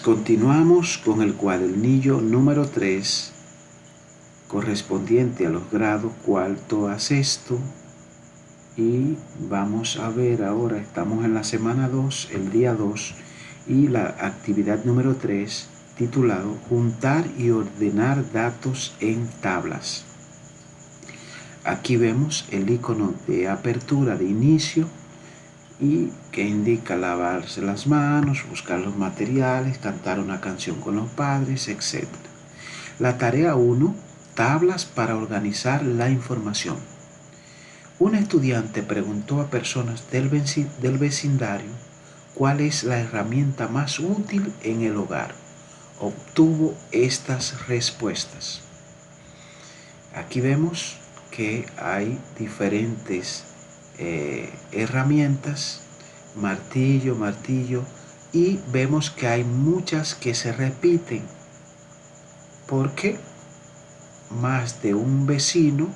Continuamos con el cuadernillo número 3 correspondiente a los grados cuarto a sexto y vamos a ver ahora, estamos en la semana 2, el día 2 y la actividad número 3 titulado Juntar y ordenar datos en tablas. Aquí vemos el icono de apertura de inicio y que indica lavarse las manos, buscar los materiales, cantar una canción con los padres, etc. La tarea 1, tablas para organizar la información. Un estudiante preguntó a personas del vecindario cuál es la herramienta más útil en el hogar. Obtuvo estas respuestas. Aquí vemos que hay diferentes herramientas, martillo, y vemos que hay muchas que se repiten porque más de un vecino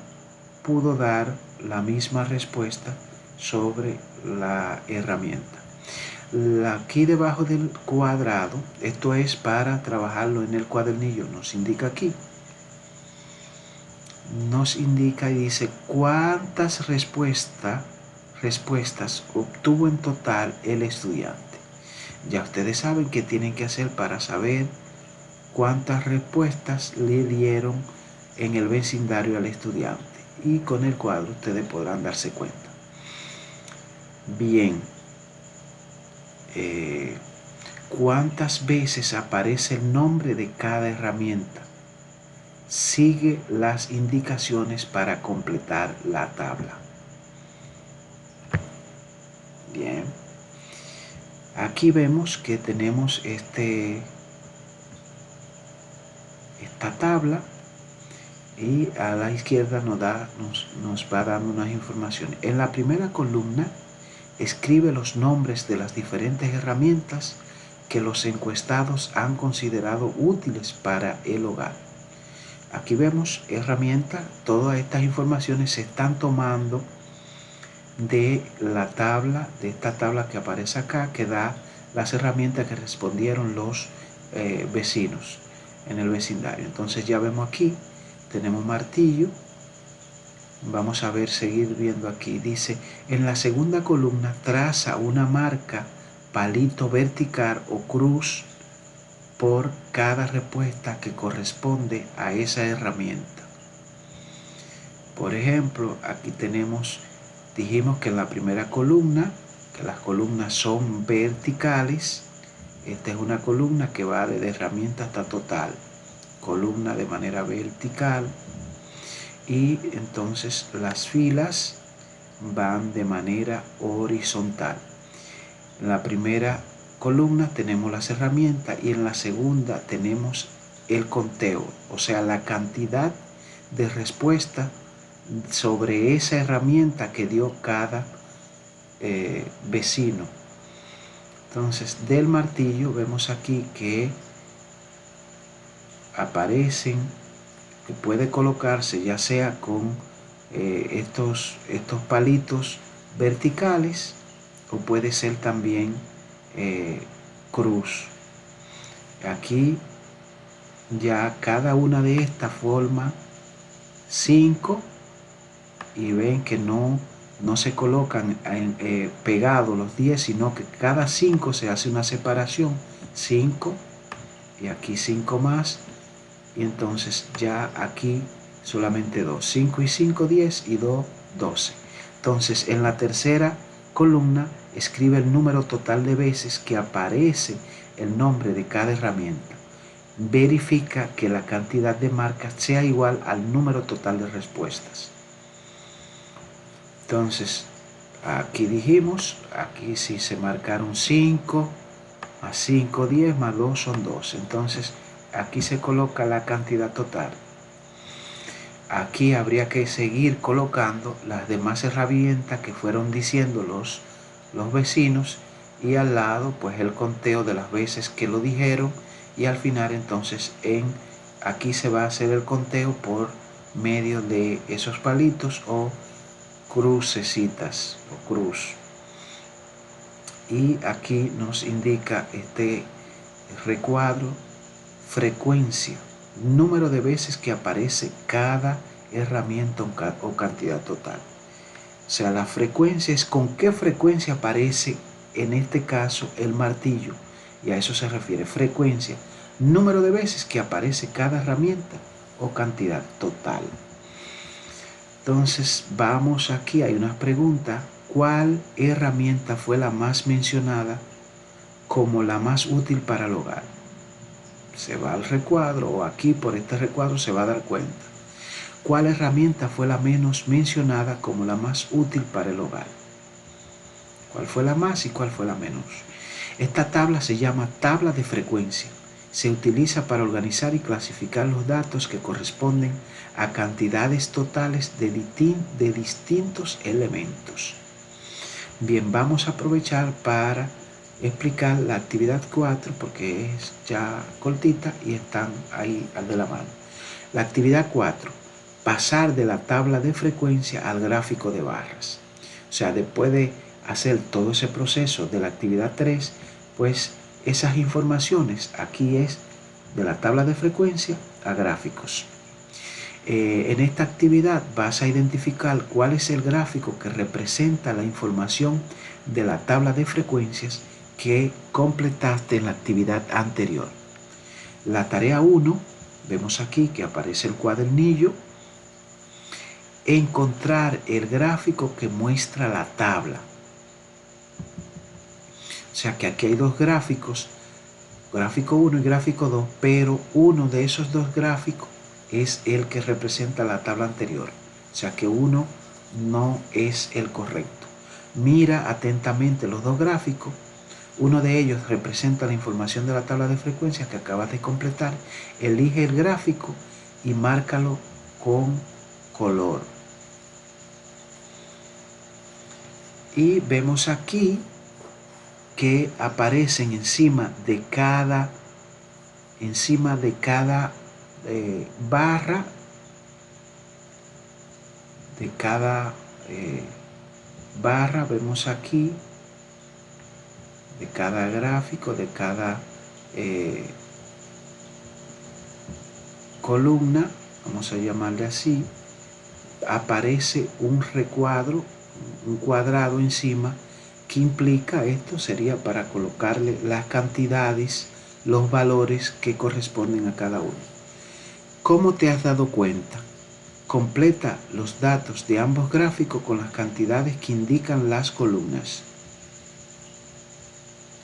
pudo dar la misma respuesta sobre la herramienta. Aquí debajo del cuadrado, esto es para trabajarlo en el cuadernillo, nos indica aquí. Nos indica y dice cuántas respuestas obtuvo en total el estudiante. Ya ustedes saben qué tienen que hacer para saber cuántas respuestas le dieron en el vecindario al estudiante. Y con el cuadro ustedes podrán darse cuenta. Bien, ¿cuántas veces aparece el nombre de cada herramienta? Sigue las indicaciones para completar la tabla. Bien. Aquí vemos que tenemos esta tabla y a la izquierda nos va dando unas informaciones. En la primera columna escribe los nombres de las diferentes herramientas que los encuestados han considerado útiles para el hogar. Aquí vemos herramientas, todas estas informaciones se están tomando de la tabla, de esta tabla que aparece acá, que da las herramientas que respondieron los vecinos en el vecindario. Entonces ya vemos aquí, tenemos martillo, vamos a ver, seguir viendo aquí, dice, en la segunda columna traza una marca, palito vertical o cruz por cada respuesta que corresponde a esa herramienta. Por ejemplo, aquí dijimos que en la primera columna, que las columnas son verticales, esta es una columna que va de herramienta hasta total, columna de manera vertical, y entonces las filas van de manera horizontal. En la primera columna tenemos las herramientas y en la segunda tenemos el conteo, o sea, la cantidad de respuestas sobre esa herramienta que dio cada vecino. Entonces, del martillo vemos aquí que aparecen, que puede colocarse ya sea con estos palitos verticales o puede ser también cruz. Aquí ya cada una de estas forma 5 y ven que no se colocan pegados los 10, sino que cada 5 se hace una separación, 5 y aquí 5 más, y entonces ya aquí solamente 2, 5 y 5, 10 y 2, 12. Entonces en la tercera columna escribe el número total de veces que aparece el nombre de cada herramienta. Verifica que la cantidad de marcas sea igual al número total de respuestas. Entonces, aquí dijimos, aquí sí se marcaron 5, más 5, 10, más 2 son 12. Entonces, aquí se coloca la cantidad total. Aquí habría que seguir colocando las demás herramientas que fueron diciendo los vecinos y al lado pues el conteo de las veces que lo dijeron y al final entonces aquí se va a hacer el conteo por medio de esos palitos o crucecitas o cruz. Y aquí nos indica recuadro, frecuencia, número de veces que aparece cada herramienta o cantidad total. O sea, la frecuencia es con qué frecuencia aparece, en este caso, el martillo. Y a eso se refiere frecuencia, número de veces que aparece cada herramienta o cantidad total. Entonces, vamos aquí, hay una pregunta. ¿Cuál herramienta fue la más mencionada como la más útil para el hogar? Se va al recuadro, o aquí por este recuadro se va a dar cuenta. ¿Cuál herramienta fue la menos mencionada como la más útil para el hogar? ¿Cuál fue la más y cuál fue la menos? Esta tabla se llama tabla de frecuencia. Se utiliza para organizar y clasificar los datos que corresponden a cantidades totales de distintos elementos. Bien, vamos a aprovechar para explicar la actividad 4 porque es ya cortita y están ahí al de la mano. La actividad 4, pasar de la tabla de frecuencia al gráfico de barras. O sea, después de hacer todo ese proceso de la actividad 3, pues esas informaciones aquí es de la tabla de frecuencia a gráficos. En esta actividad vas a identificar cuál es el gráfico que representa la información de la tabla de frecuencias que completaste en la actividad anterior. La tarea 1, vemos aquí que aparece el cuadernillo, encontrar el gráfico que muestra la tabla. O sea que aquí hay dos gráficos, gráfico 1 y gráfico 2, pero uno de esos dos gráficos es el que representa la tabla anterior. O sea que uno no es el correcto. Mira atentamente los dos gráficos. Uno de ellos representa la información de la tabla de frecuencias que acabas de completar. Elige el gráfico y márcalo con color. Y vemos aquí que aparecen encima de cada barra, de cada barra, vemos aquí, de cada gráfico, de cada columna, vamos a llamarle así, aparece un recuadro, un cuadrado encima. ¿Qué implica esto? Sería para colocarle las cantidades, los valores que corresponden a cada uno. ¿Cómo te has dado cuenta? Completa los datos de ambos gráficos con las cantidades que indican las columnas.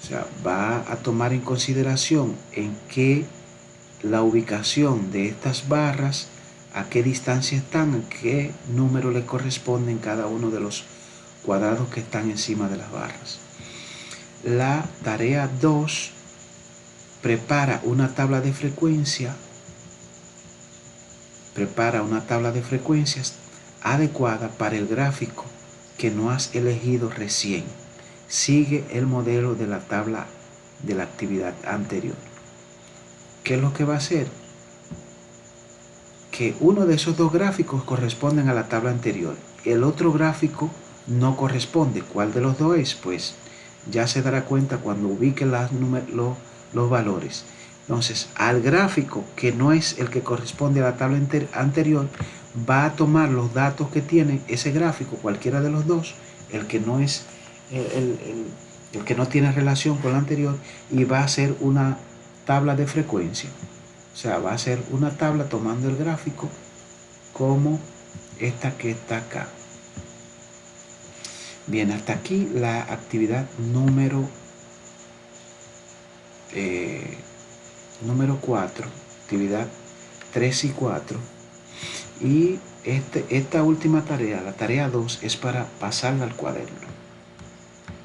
O sea, va a tomar en consideración en qué la ubicación de estas barras, a qué distancia están, a qué número le corresponde en cada uno de los cuadrados que están encima de las barras. La tarea 2, prepara una tabla de frecuencia. Prepara una tabla de frecuencias adecuada para el gráfico que no has elegido recién. Sigue el modelo de la tabla de la actividad anterior. ¿Qué es lo que va a hacer? Que uno de esos dos gráficos corresponden a la tabla anterior. El otro gráfico no corresponde. ¿Cuál de los dos es? Pues ya se dará cuenta cuando ubique los valores. Entonces, al gráfico que no es el que corresponde a la tabla anterior, va a tomar los datos que tiene ese gráfico, cualquiera de los dos, el que no es el que no tiene relación con la anterior, y va a hacer una tabla de frecuencia. O sea, va a ser una tabla tomando el gráfico como esta que está acá. Bien, hasta aquí la actividad número 4, actividad 3 y 4. Y esta última tarea, la tarea 2, es para pasarla al cuaderno.